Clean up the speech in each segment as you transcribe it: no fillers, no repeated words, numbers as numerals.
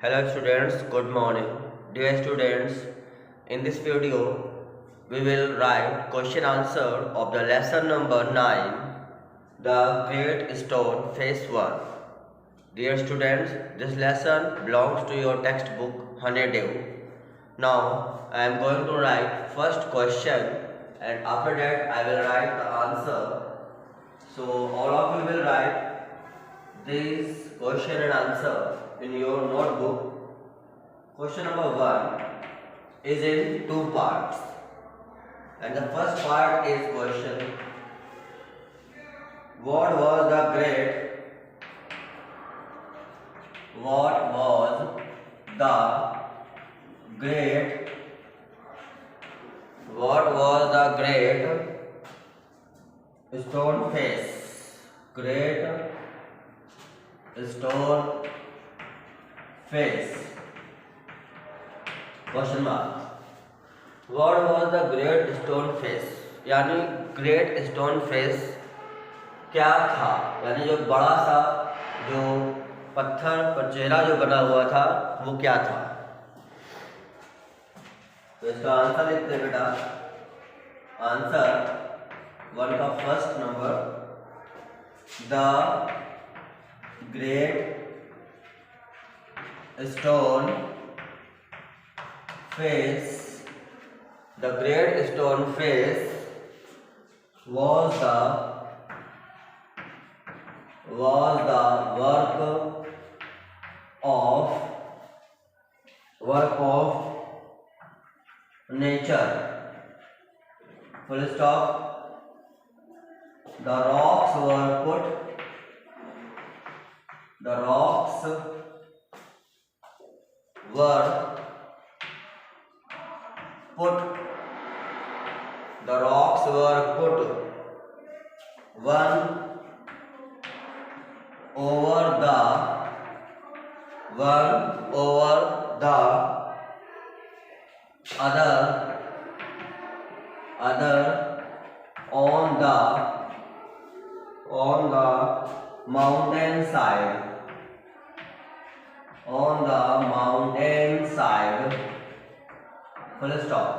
Hello students, good morning. Dear students, in this video we will write question answer of the lesson number 9, The Great Stone Phase 1. Dear students, this lesson belongs to your textbook Honeydew. Now I am going to write first question and after that I will write the answer. So all of you will write this question and answer in your notebook. Question number 1 is in two parts, and the first part is question: What was the great? What was the great? What was the great stone face? Great stone face. Question mark. What was the great stone face, यानी great stone face क्या था, यानी जो बड़ा सा जो पत्थर पर चेहरा जो बना हुआ था वो क्या था। तो इसका आंसर लिखते हैं बेटा। आंसर वन का first number, the great stone face. The great stone face was the work of nature. Full stop. The rocks were put. The rocks were put one over the other on the mountain side. Full stop.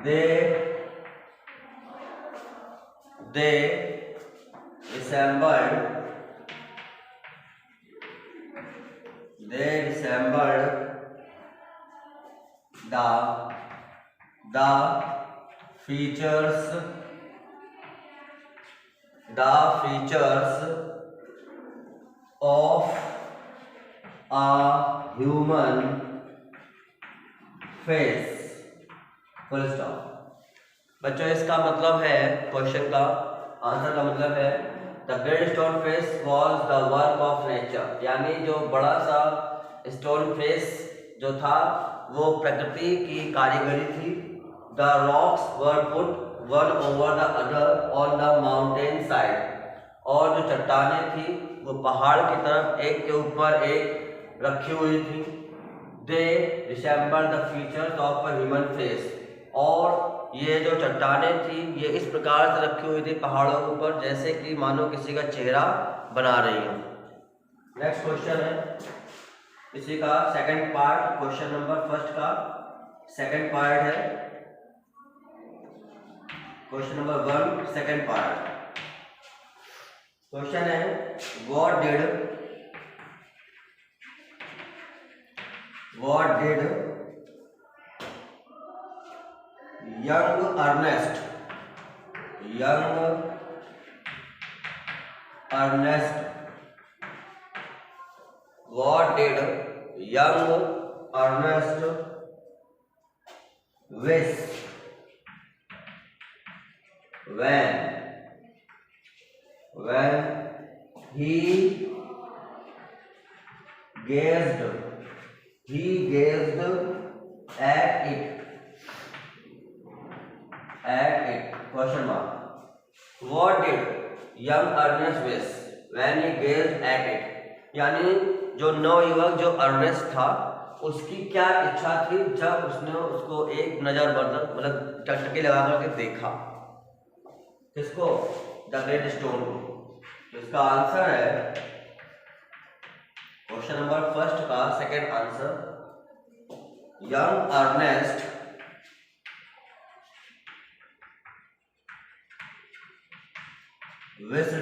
They resembled the features of a human face. Full stop. बच्चों इसका मतलब है, question का answer का मतलब है the great stone face was the work of nature, यानी जो बड़ा सा स्टोन फेस जो था वो प्रकृति की कारीगरी थी। The rocks were put one over the other on the mountain side, और जो चट्टानें थी वो पहाड़ की तरफ एक के ऊपर एक रखी हुई थी। They resemble the features of a human face, और ये जो चट्टानें थी ये इस प्रकार से रखी हुई थी पहाड़ों के ऊपर जैसे कि मानो किसी का चेहरा बना रही हो। नेक्स्ट क्वेश्चन है इसी का second part, question number first का सेकंड पार्ट है। Question number 1 second part. Question है what did young Ernest what did young Ernest wish when he gazed at it? Question mark. What did young Ernest wish when he gazed at it? यानी जो नवयुवक जो Ernest था उसकी क्या इच्छा थी जब उसने उसको एक नजर मतलब टकटकी लगा करके देखा। किसको? द ग्रेट स्टोन को। तो इसका आंसर है क्वेश्चन नंबर फर्स्ट का second answer, young Ernest wished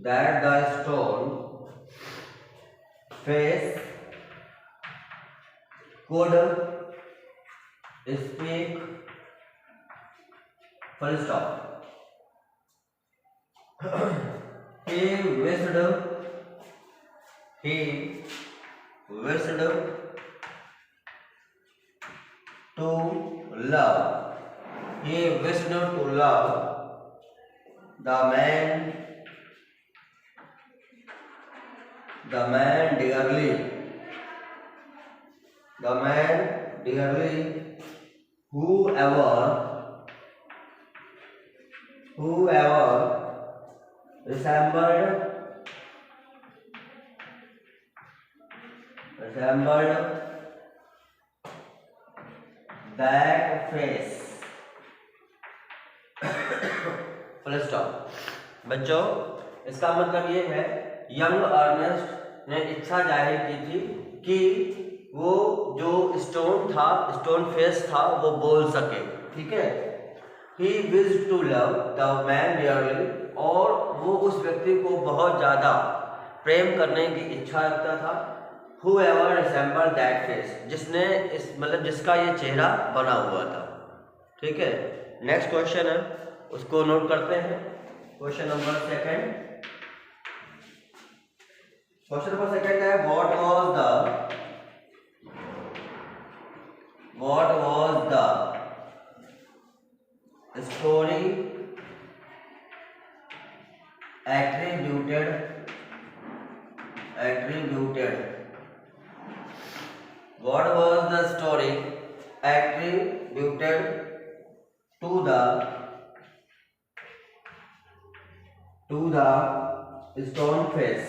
that the stone face could speak, full stop. He wished to love. He wished to love the man dearly. Whoever resembled that face. Full stop. बच्चों, इसका मतलब ये है, young Ernest ने इच्छा जाहिर की थी कि वो जो स्टोन फेस था वो बोल सके, ठीक है। He wished to love the man dearly, और वो उस व्यक्ति को बहुत ज़्यादा प्रेम करने की इच्छा रखता था। Whoever resembled that face, जिसका ये चेहरा बना हुआ था, ठीक है। नेक्स्ट क्वेश्चन है, उसको नोट करते हैं। क्वेश्चन नंबर सेकंड है, what was the story attributed what was the story attributed to the stone face?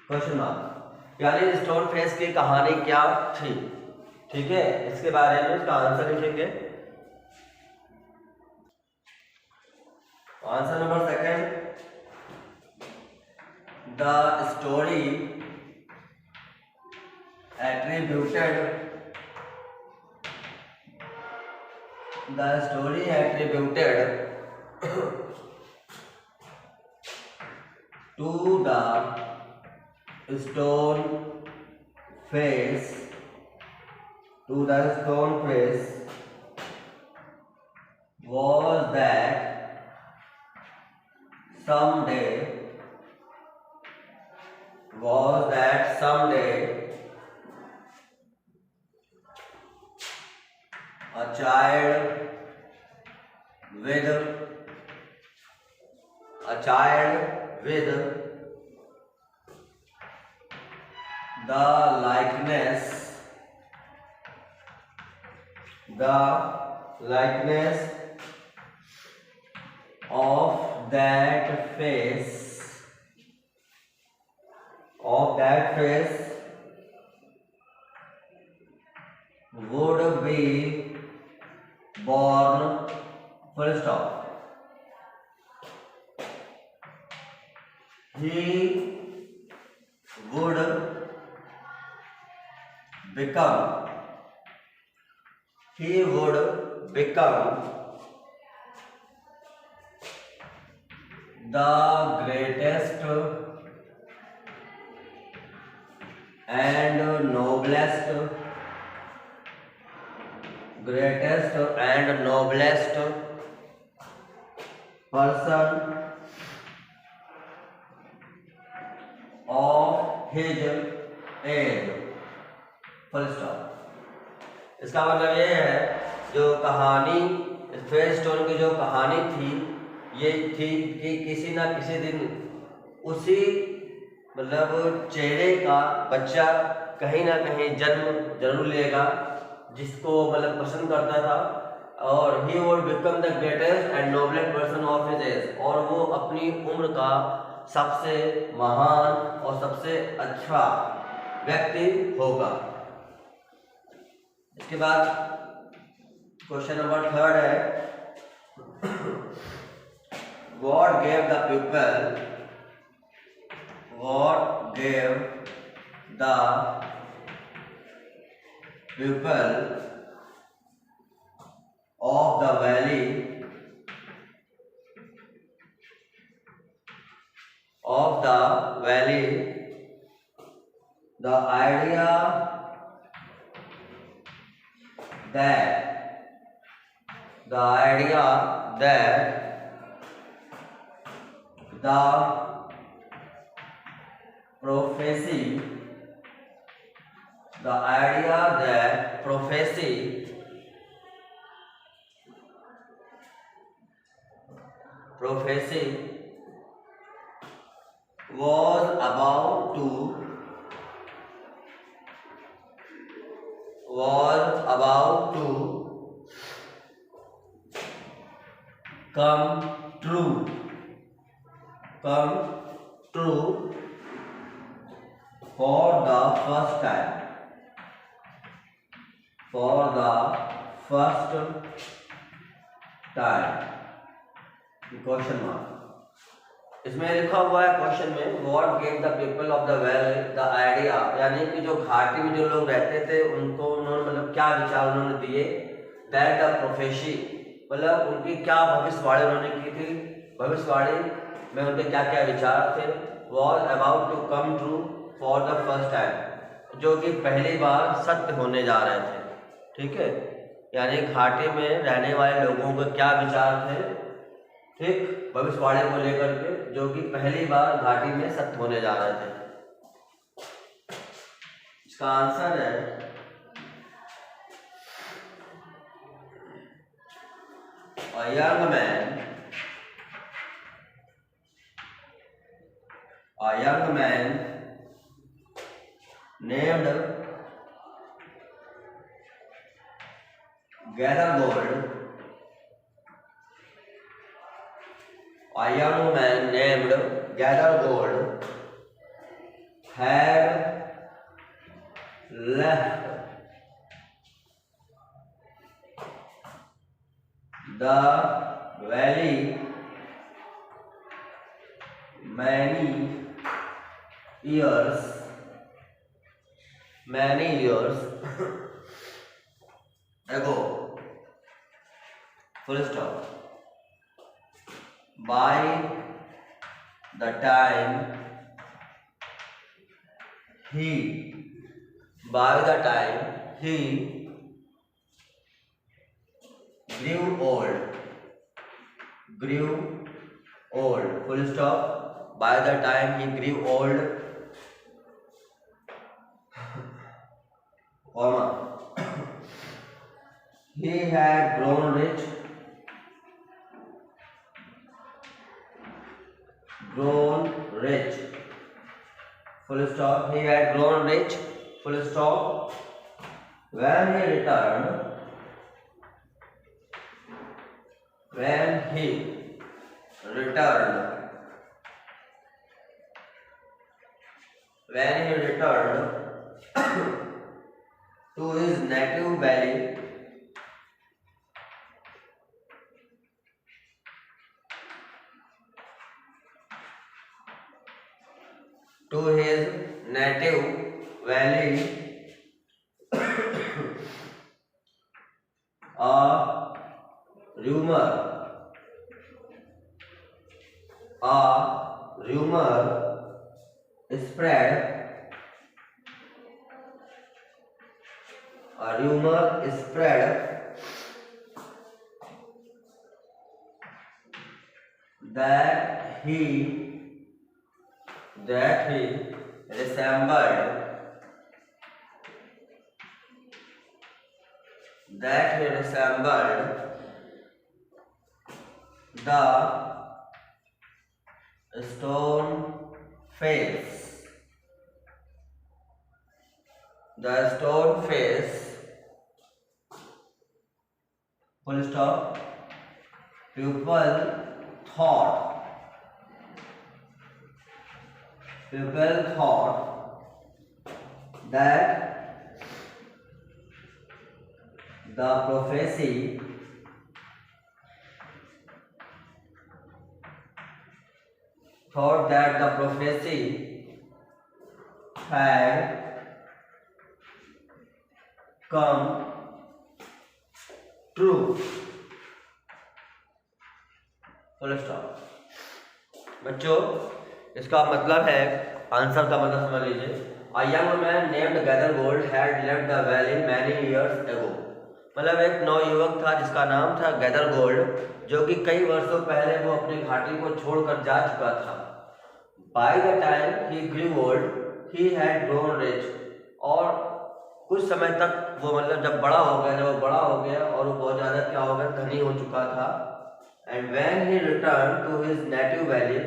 Question mark. यानी स्टोन फेस की कहानी क्या थी, ठीक है। इसके बारे में इसका आंसर लिखेंगे। Answer number second, the story attributed to the stone face was that someday a child with the likeness of that face would be born, full stop. He would become the greatest and noblest person of his age, full stop. इसका मतलब ये है, जो कहानी face stone की जो कहानी थी, ये थी कि किसी ना किसी दिन उसी चेहरे का बच्चा कहीं ना कहीं जन्म जरूर लेगा, जिसको पसंद करता था, और he would become the greatest and noblest person of his age, और वो अपनी उम्र का सबसे महान और सबसे अच्छा व्यक्ति होगा। इसके बाद क्वेश्चन नंबर 3 है, what gave the people of the valley the idea that the prophecy was about to come true for the first time question mark. इसमें लिखा हुआ है क्वेश्चन में, what gave the people of the valley the idea, यानी कि जो घाटी में जो लोग रहते थे उनको उन्होंने मतलब क्या विचार उन्होंने दिए, दैट द प्रोफेसी मतलब उनकी क्या भविष्यवाणी उन्होंने की थी, भविष्यवाणी में उनके क्या क्या विचार थे, was about to come true for the first time, जो कि पहली बार सत्य होने जा रहे थे। ठीक है, यानी घाटी में रहने वाले लोगों के क्या विचार थे, ठीक, भविष्यवाणी को लेकर के, जो कि पहली बार घाटी में सत्य होने जा रहे थे। इसका आंसर है a young man named Gathergold. A young man named Gathergold had left the valley many years ago, full stop. By the time he grew old, full stop. By the time he grew old, comma, he had grown rich, full stop. He had grown rich, full stop. When he returned to his native valley, a rumor spread that he resembled the stone face, full stop. People thought People thought that the prophecy had come true. Full stop. बच्चों इसका मतलब है, answer का मतलब समझ लीजिए। A young man named Gathergold had left the valley many years ago. मतलब एक नवयुवक था जिसका नाम था गैदरगोल्ड, जो कि कई वर्षों पहले वो अपनी घाटी को छोड़कर जा चुका था। By the time he grew old he had grown rich. और कुछ समय तक वो मतलब जब बड़ा हो गया और वो बहुत ज़्यादा क्या हो गया, धनी हो चुका था। And when he return to his native valley,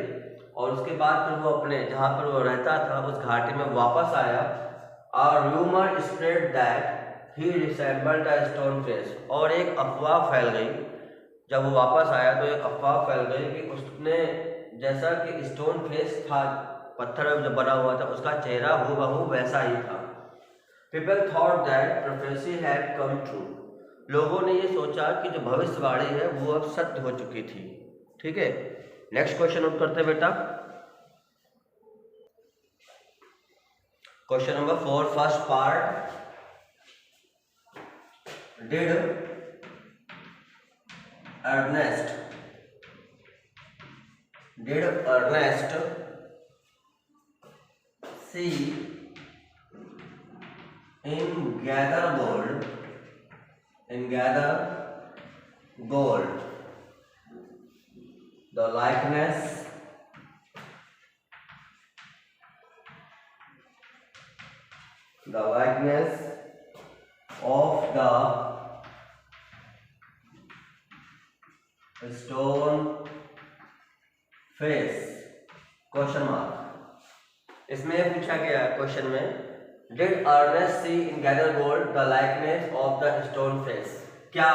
और उसके बाद फिर वो अपने जहाँ पर वो रहता था उस घाटी में वापस आया। और rumour spread that he resembled a stone face. और एक अफवाह फैल गई, जब वो वापस आया तो एक अफवाह फैल गई कि उसने जैसा कि स्टोन फेस था, पत्थर में जो बना हुआ था, उसका चेहरा हूबहू वैसा ही था। People thought that prophecy had come true. लोगों ने ये सोचा कि जो भविष्यवाणी है वो अब सत्य हो चुकी थी। ठीक है, नेक्स्ट क्वेश्चन नोट करते हैं बेटा। Question number 4, first part. Did Ernest see in gather gold the likeness of the stone face? Question mark. इसमें पूछा गया क्वेश्चन में, Did Ernest see in gather gold the likeness of the stone face? क्या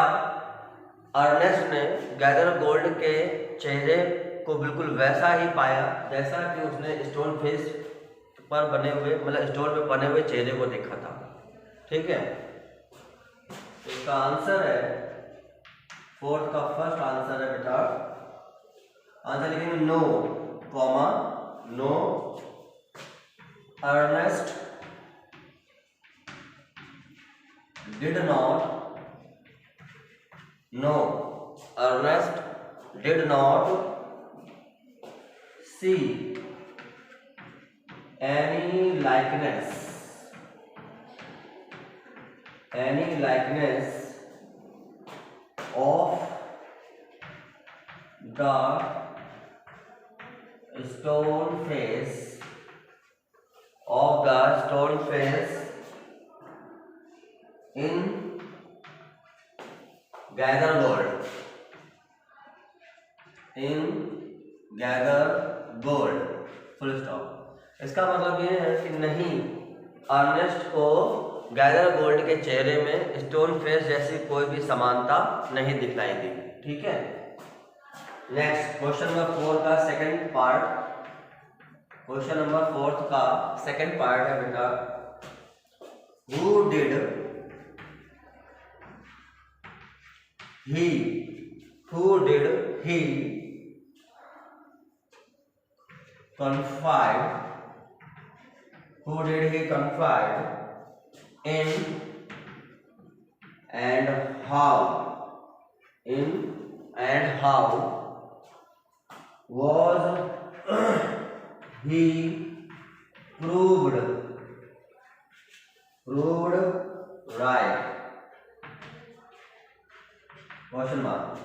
Ernest ने gather gold के चेहरे को बिल्कुल वैसा ही पाया जैसा कि उसने स्टोन फेस पर बने हुए, मतलब स्टोन पे बने हुए चेहरे को देखा था। ठीक है, इसका आंसर है 4th का फर्स्ट आंसर है बेटा। आंसर लिखेंगे no, comma, no Ernest did not see any likeness of the stone face in gather gold, full stop. इसका मतलब ये है कि नहीं, अर्नेस्ट को गैदर गोल्ड के चेहरे में स्टोन फेस जैसी कोई भी समानता नहीं दिखलाई दी। ठीक है, नेक्स्ट क्वेश्चन नंबर 4 का सेकंड पार्ट। क्वेश्चन नंबर 4 का सेकंड पार्ट है बेटा, Who did he confide in and how was he proved right? Question mark.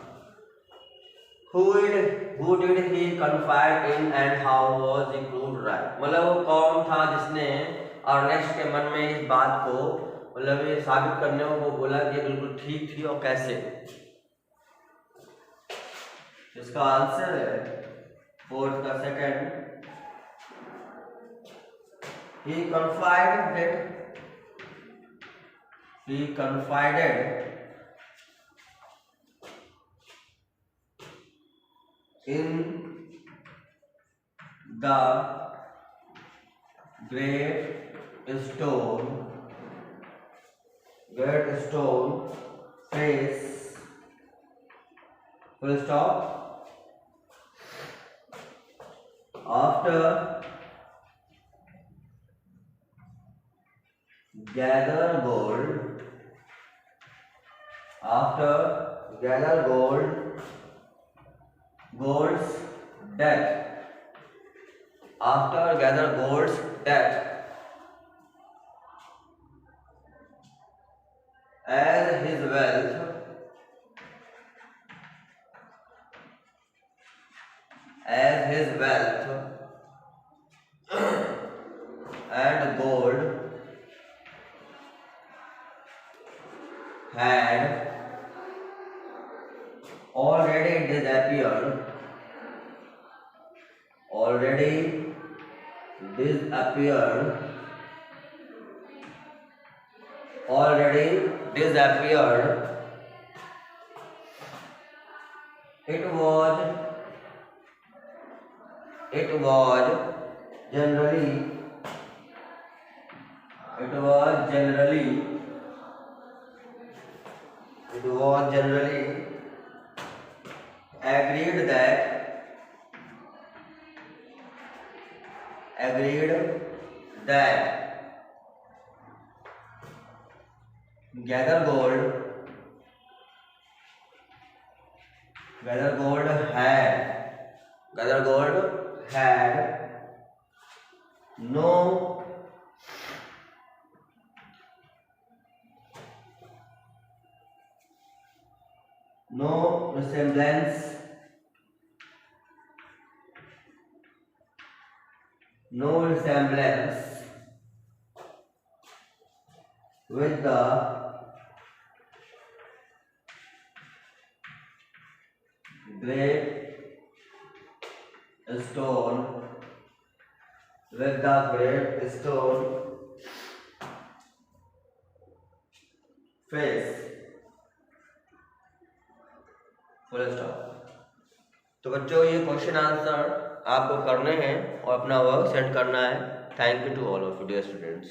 Who did he confide in and how was he proved right? मतलब वो कौन था जिसने Ernest के मन में इस बात को, मतलब ये साबित करने में वो बोला कि ये बिल्कुल ठीक थी, और कैसे? इसका आंसर है 4th का second. He confided in the great stone face, full stop, after gather gold's death, after gather gold's death, as his wealth and gold had already disappeared it was generally agreed that gather gold had no resemblance with the great stone face, full stop. तो बच्चों ये question answer आपको करने हैं और अपना work send करना है। Thank you to all of you dear students.